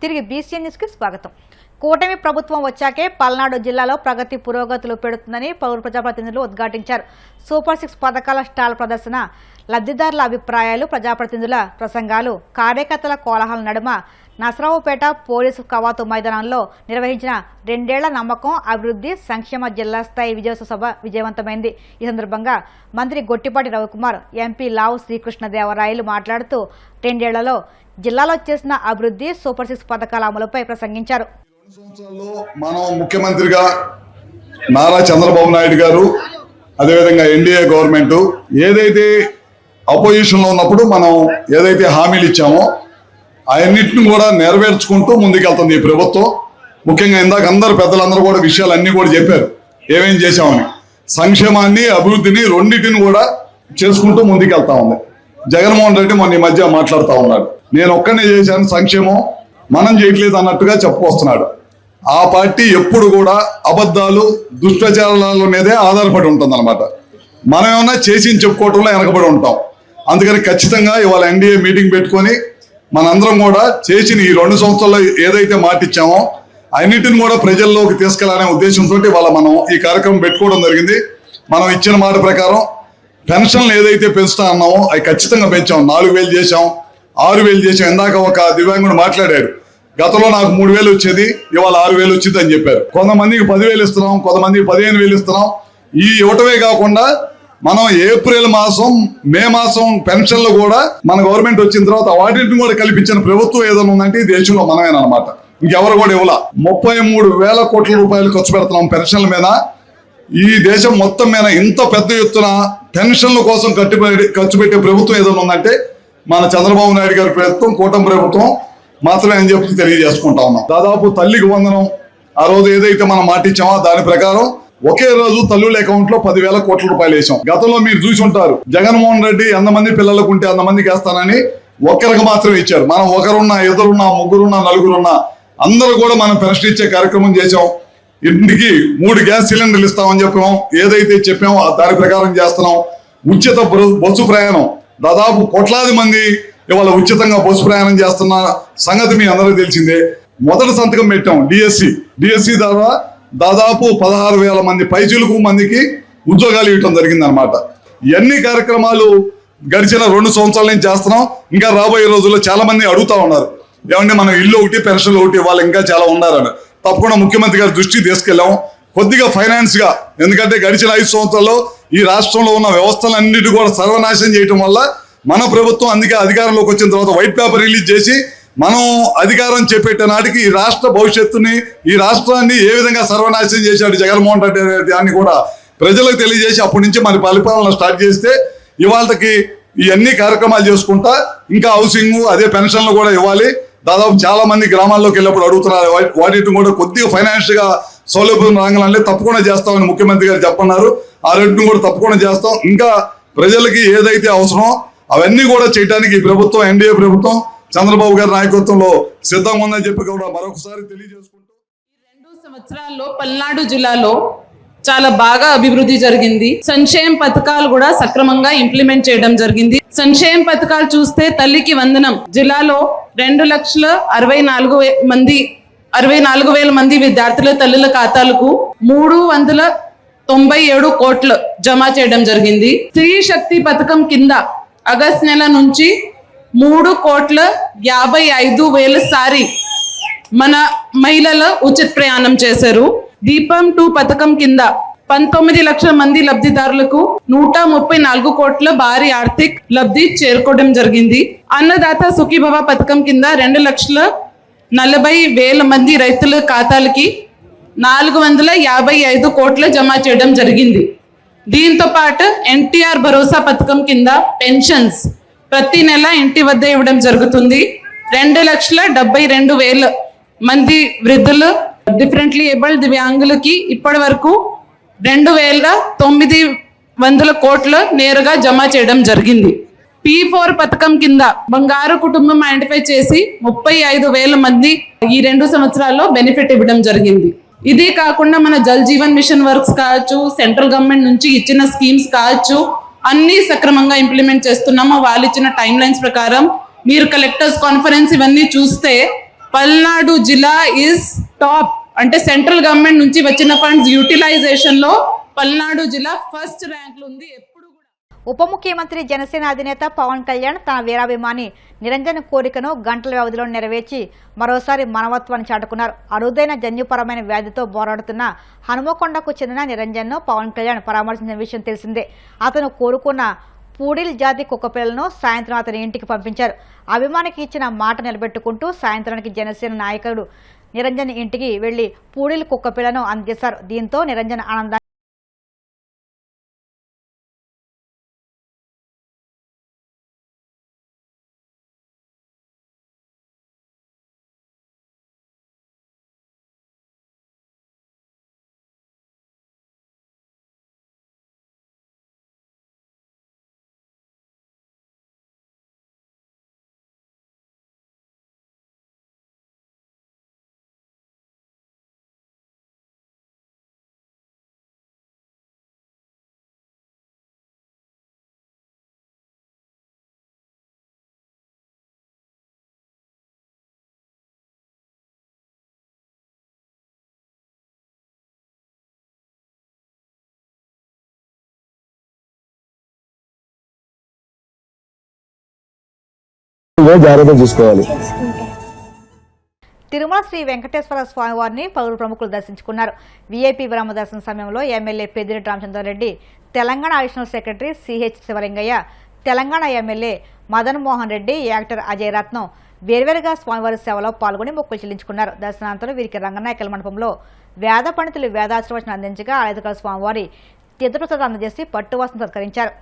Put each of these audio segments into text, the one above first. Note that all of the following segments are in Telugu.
తిరిగి బీసీఎన్ న్యూస్కి స్వాగతం. కూటమి ప్రభుత్వం వచ్చాకే పల్నాడు జిల్లాలో ప్రగతి పురోగతులు పెడుతుందని పౌర ప్రజాప్రతినిధులు ఉద్ఘాటించారు. సూపర్ 6 పథకాల స్టాల్ ప్రదర్శన, లబ్ధిదారుల అభిప్రాయాలు, ప్రజాప్రతినిధుల ప్రసంగాలు, కార్యకర్తల కోలాహల నడుమ నసరావుపేట పోలీసు కవాతు మైదానంలో నిర్వహించిన 2 ఏళ్ల నమ్మకం అభివృద్ధి సంక్షేమ జిల్లా స్థాయి విజయోత్సవ సభ విజయవంతమైంది. ఈ సందర్భంగా మంత్రి గొట్టిపాటి రవికుమార్, ఎంపీ లావు శ్రీకృష్ణదేవరాయలు మాట్లాడుతూ 2 ఏళ్లలో జిల్లాలో చేసిన అభివృద్ధి, సూపర్ 6 పథకాల అమలుపై ప్రసంగించారు. మనం ముఖ్యమంత్రిగా నారా చంద్రబాబు నాయుడు గారు, అదేవిధంగా ఎన్డీఏ గవర్నమెంట్ ఏదైతే అపోజిషన్ లో ఉన్నప్పుడు మనం ఏదైతే హామీలు ఇచ్చామో అవన్నిటిని కూడా నెరవేర్చుకుంటూ ముందుకెళ్తుంది ఈ ప్రభుత్వం. ముఖ్యంగా ఇందాక అందరు పెద్దలందరూ కూడా విషయాలన్నీ కూడా చెప్పారు ఏమేం చేశామని. సంక్షేమాన్ని, అభివృద్ధిని రెండింటిని కూడా చేసుకుంటూ ముందుకెళ్తా ఉంది. జగన్మోహన్ రెడ్డి మొన్న ఈ మధ్య మాట్లాడుతూ ఉన్నాడు, నేను ఒక్కనే చేశాను సంక్షేమం, మనం చేయట్లేదు అన్నట్టుగా చెప్పుకొస్తున్నాడు. ఆ పార్టీ ఎప్పుడు కూడా అబద్ధాలు, దుష్ప్రచారాల మీదే ఆధారపడి ఉంటుంది అనమాట. మనం ఏమన్నా చేసి చెప్పుకోవటంలో వెనకబడి ఉంటాం. అందుకని ఖచ్చితంగా ఇవాళ ఎన్డీఏ మీటింగ్ పెట్టుకొని మనందరం కూడా చేసిన ఈ 2 సంవత్సరాల్లో ఏదైతే మాట ఇచ్చామో అన్నిటిని కూడా ప్రజల్లోకి తీసుకెళ్లాలనే ఉద్దేశంతో ఇవాళ మనం ఈ కార్యక్రమం పెట్టుకోవడం జరిగింది. మనం ఇచ్చిన మాట ప్రకారం పెన్షన్లు ఏదైతే పెంచుతా అన్నామో అవి ఖచ్చితంగా పెంచాం. 4,000 చేశాం, 6,000 చేశాం. ఇందాక ఒక దివ్యాంగుడు మాట్లాడాడు, గతంలో నాకు 3,000 వచ్చేది, ఇవాళ 6,000 వచ్చింది అని చెప్పారు. కొంతమందికి 10,000 ఇస్తున్నాం, కొంతమందికి 15,000 ఇస్తున్నాం. ఈ ఇవ్వటమే కాకుండా మనం ఏప్రిల్ మాసం, మే మాసం పెన్షన్లు కూడా మన గవర్నమెంట్ వచ్చిన తర్వాత వాటిని కూడా కల్పించిన ప్రభుత్వం ఏదైనా ఉందంటే ఈ దేశంలో మనమేనమాట. ఇంకెవరు కూడా ఇవ్వాల. 33,000 కోట్ల రూపాయలు ఖర్చు పెడుతున్నాం పెన్షన్ల మీద. ఈ దేశం మొత్తం మీద ఇంత పెద్ద ఎత్తున పెన్షన్ల కోసం ఖర్చు పెట్టే ప్రభుత్వం ఏదైనా ఉందంటే మన చంద్రబాబు నాయుడు గారి ప్రభుత్వం, కూటమి ప్రభుత్వం మాత్రమే అని చెప్పి తెలియజేసుకుంటా ఉన్నాం. దాదాపు తల్లికి వందనం ఆ రోజు ఏదైతే మనం మాటిచ్చామో దాని ప్రకారం ఒకే రోజు తల్లుల అకౌంట్ లో 10,000 కోట్ల రూపాయలు వేసాం. గతంలో మీరు చూసి ఉంటారు, జగన్మోహన్ రెడ్డి ఎంతమంది పిల్లలకు ఉంటే అంతమందికి వేస్తానని ఒక్కరికి మాత్రమే ఇచ్చారు. మనం ఒకరున్నా, ఇద్దరున్నా, ముగ్గురున్నా, నలుగురున్నా అందరూ కూడా మనం పెన్షన్ ఇచ్చే కార్యక్రమం చేసాం. ఇంటికి 3 గ్యాస్ సిలిండర్లు ఇస్తామని చెప్పాం. ఏదైతే చెప్పామో దాని ప్రకారం చేస్తున్నాం. ఉచిత బస్సు ప్రయాణం, దాదాపు కోట్లాది మంది ఇవాళ ఉచితంగా బస్సు ప్రయాణం చేస్తున్న సంగతి మీ అందరికీ తెలిసిందే. మొదటి సంతకం పెట్టాం డిఎస్సి ద్వారా దాదాపు 16,000 మంది పైచిలుకు మందికి ఉద్యోగాలు ఇవ్వటం జరిగింది అనమాట. ఇవన్నీ కార్యక్రమాలు గడిచిన 2 సంవత్సరాల నుంచి చేస్తున్నాం. ఇంకా రాబోయే రోజుల్లో చాలా మంది అడుగుతా ఉన్నారు, ఏమంటే మనం ఇల్లు ఒకటి, పెన్షన్లు ఒకటి, వాళ్ళు ఇంకా చాలా ఉన్నారని. తప్పకుండా ముఖ్యమంత్రి గారి దృష్టికి తీసుకెళ్ళాం. కొద్దిగా ఫైనాన్స్ గా, ఎందుకంటే గడిచిన 5 సంవత్సరాల్లో ఈ రాష్ట్రంలో ఉన్న వ్యవస్థలన్నిటి కూడా సర్వనాశనం చేయటం వల్ల మన ప్రభుత్వం అందుకే అధికారంలోకి వచ్చిన తర్వాత వైట్ పేపర్ రిలీజ్ చేసి మనం అధికారం చేపట్టే నాటికి ఈ రాష్ట్ర భవిష్యత్తుని, ఈ రాష్ట్రాన్ని ఏ విధంగా సర్వనాశనం చేశాడు జగన్మోహన్ రెడ్డి దాన్ని కూడా ప్రజలకు తెలియజేసి అప్పటి నుంచి మన పరిపాలన స్టార్ట్ చేస్తే ఇవాళకి ఇవన్నీ కార్యక్రమాలు చేసుకుంటా ఇంకా హౌసింగ్, అదే పెన్షన్లు కూడా ఇవ్వాలి. దాదాపు చాలా మంది గ్రామాల్లోకి వెళ్ళినప్పుడు అడుగుతున్నారు, వాటిని కూడా కొద్దిగా ఫైనాన్షియల్ గా సౌలభ్యం రాగాలంటే తప్పకుండా చేస్తామని ముఖ్యమంత్రి గారు చెప్పన్నారు. ఆ రెండుని కూడా తప్పకుండా చేస్తాం. ఇంకా ప్రజలకి ఏదైతే అవసరమో అవన్నీ కూడా చేయడానికి ఈ ప్రభుత్వం, ఎన్డీఏ ప్రభుత్వం, చంద్రబాబు గారి నాయకత్వంలో సిద్ధంగా ఉందని చెప్పి కూడా మరొకసారి తెలియజేసుకుంటూ, 2 సంవత్సరాల్లో పల్నాడు జిల్లాలో చాలా బాగా అభివృద్ధి జరిగింది. సంక్షేమ పథకాలు కూడా సక్రమంగా ఇంప్లిమెంట్ చేయడం జరిగింది. సంక్షేమ పథకాలు చూస్తే తల్లికి వందనం జిల్లాలో 2,64,000 మంది విద్యార్థుల తల్లుల ఖాతాలకు 397 కోట్లు జమ చేయడం జరిగింది. స్త్రీ శక్తి పథకం కింద ఆగస్టు నెల నుంచి 3,55,000 సారి మన మహిళలు ఉచిత ప్రయాణం చేశారు. దీపం 2 పథకం కింద 19 లక్షల మంది లబ్ధిదారులకు 134 కోట్ల భారీ ఆర్థిక లబ్ధి చేరుకోవడం జరిగింది. అన్నదాత సుఖీభవ పథకం కింద 2,40,000 మంది రైతుల ఖాతాలకి 455 కోట్ల జమ చేయడం జరిగింది. దీంతో పాటు ఎన్టీఆర్ భరోసా పథకం కింద పెన్షన్స్ ప్రతి నెల ఇంటి వద్ద ఇవ్వడం జరుగుతుంది. 2,72,000 మంది వృద్ధులు, డిఫరెంట్లీ ఏబుల్డ్ దివ్యాంగులకి ఇప్పటి వరకు 2,900 కోట్లు నేరుగా జమ చేయడం జరిగింది. P4 పథకం కింద బంగారు కుటుంబం ఐడెంటిఫై చేసి 35,000 మంది ఈ 2 సంవత్సరాల్లో బెనిఫిట్ ఇవ్వడం జరిగింది. ఇదే కాకుండా మన జల్ జీవన్ మిషన్ వర్క్స్ కావచ్చు, సెంట్రల్ గవర్నమెంట్ నుంచి ఇచ్చిన స్కీమ్స్ కావచ్చు, అన్ని సక్రమంగా ఇంప్లిమెంట్ చేస్తున్నాము. వాళ్ళు ఇచ్చిన టైం లైన్స్ ప్రకారం మీరు కలెక్టర్స్ కాన్ఫరెన్స్ ఇవన్నీ చూస్తే పల్నాడు జిల్లా ఇస్ టాప్, అంటే సెంట్రల్ గవర్నమెంట్ నుంచి వచ్చిన ఫండ్స్ యూటిలైజేషన్ లో పల్నాడు జిల్లా ఫస్ట్ ర్యాంక్ లో ఉంది. ఎప్పుడు కూడా ఉప ముఖ్యమంత్రి జనసేన అధినేత పవన్ కళ్యాణ్ తన వీరాభిమాని నిరంజన్ కోరికను గంటల వ్యవధిలో నెరవేర్చి మరోసారి మానవత్వాన్ని చాటుకున్నారు. అరుదైన జన్యుపరమైన వ్యాధితో పోరాడుతున్న హనుమకొండకు చెందిన నిరంజన్ను పవన్ కళ్యాణ్ పరామర్శించిన విషయం తెలిసిందే. అతను కోరుకున్న పూడిల్ జాతి కుక్కపిల్లలను సాయంత్రం అతని ఇంటికి పంపించారు. అభిమానికి ఇచ్చిన మాట నిలబెట్టుకుంటూ సాయంత్రానికి జనసేన నాయకుడు నిరంజన్ ఇంటికి వెళ్లి పూడిల్ కుక్కపిల్లను అందజేశారు. దీంతో నిరంజన్ ఆనందాన్ని జాగ్రత్త చూసుకోవాలి. తిరుమల శ్రీ వెంకటేశ్వర స్వామి వారిని పలువురు ప్రముఖులు దర్శించుకున్నారు. వీఐపీ విరామ దర్శన సమయంలో MLA Peddireddy Ramachandrareddy, Telangana additional secretary CH Sivalingaiah, Telangana MLA Madan Mohan Reddy, actor Ajay Ratnam వేర్వేరుగా స్వామివారి సేవలో పాల్గొని మొక్కులు చెల్లించుకున్నారు. దర్శనానంతరం వీరికి రంగనాయకల్ మండపంలో వేద పండితులు వేదాశీర్వచనం అందించగా ఆలయకాల స్వామివారి తీర్థప్రసాదం అందజేసి పట్టువాసన సత్కరించారు.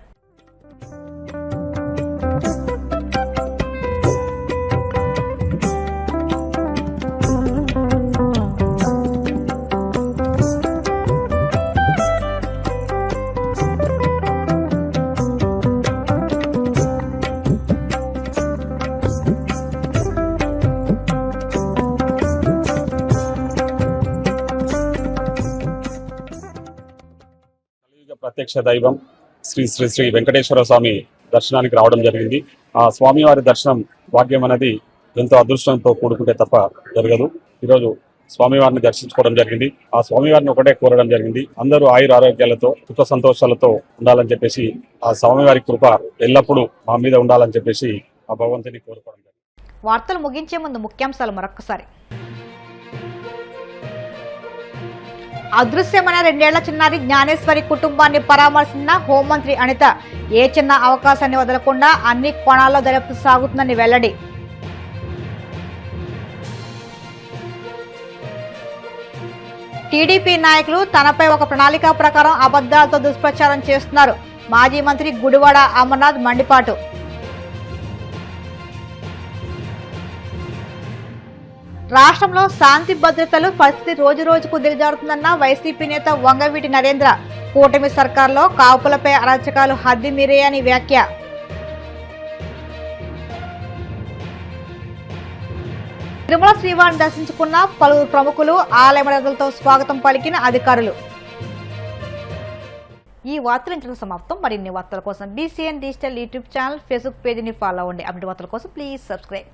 ప్రత్యక్ష దైవం శ్రీ శ్రీ శ్రీ వెంకటేశ్వర స్వామి దర్శనానికి రావడం జరిగింది. ఆ స్వామివారి దర్శనం భాగ్యం అనేది ఎంతో అదృష్టంతో కూడుకుంటే తప్ప జరగదు. ఈరోజు స్వామివారిని దర్శించుకోవడం జరిగింది. ఆ స్వామివారిని ఒకటే కోరడం జరిగింది, అందరూ ఆయుర ఆరోగ్యాలతో సుఖ సంతోషాలతో ఉండాలని చెప్పేసి, ఆ స్వామివారి కృప ఎల్లప్పుడూ మా మీద ఉండాలని చెప్పేసి ఆ భగవంతుని కోరుకోవడం జరిగింది. వార్తలు ముగించే ముందు ముఖ్యాంశాలు మరొకసారి. అదృశ్యమైన 2 ఏళ్ల చిన్నారి జ్ఞానేశ్వరి కుటుంబాన్ని పరామర్శించిన హోంమంత్రి అనిత. ఏ చిన్న అవకాశాన్ని వదలకుండా అన్ని కోణాల్లో దర్యాప్తు సాగుతుందని వెల్లడి. టీడీపీ నాయకులు తనపై ఒక ప్రణాళిక ప్రకారం అబద్ధాలతో దుష్ప్రచారం చేస్తున్నారు. మాజీ మంత్రి గుడివాడ అమర్నాథ్ మండిపాటు. రాష్ట్రంలో శాంతి భద్రతలు పరిస్థితి రోజు రోజుకు దిగజారుతుందన్న వైసీపీ నేత వంగవీటి నరేంద్ర. కూటమి సర్కార్లో కాపులపై అరాచకాలు హద్దు మీరేయని వ్యాఖ్య. తిరుమల శ్రీవారిని దర్శించుకున్న పలువురు ప్రముఖులు, ఆలయ మర్యాదలతో స్వాగతం పలికిన అధికారులు. ఈ వార్తలు ఇంతకు సమాప్తం. మరిన్ని వార్తల కోసం BCN digital YouTube channel, Facebook పేజీని ఫాలో అవ్వండి. అప్డేట్ వార్తల కోసం ప్లీజ్ సబ్స్క్రైబ్.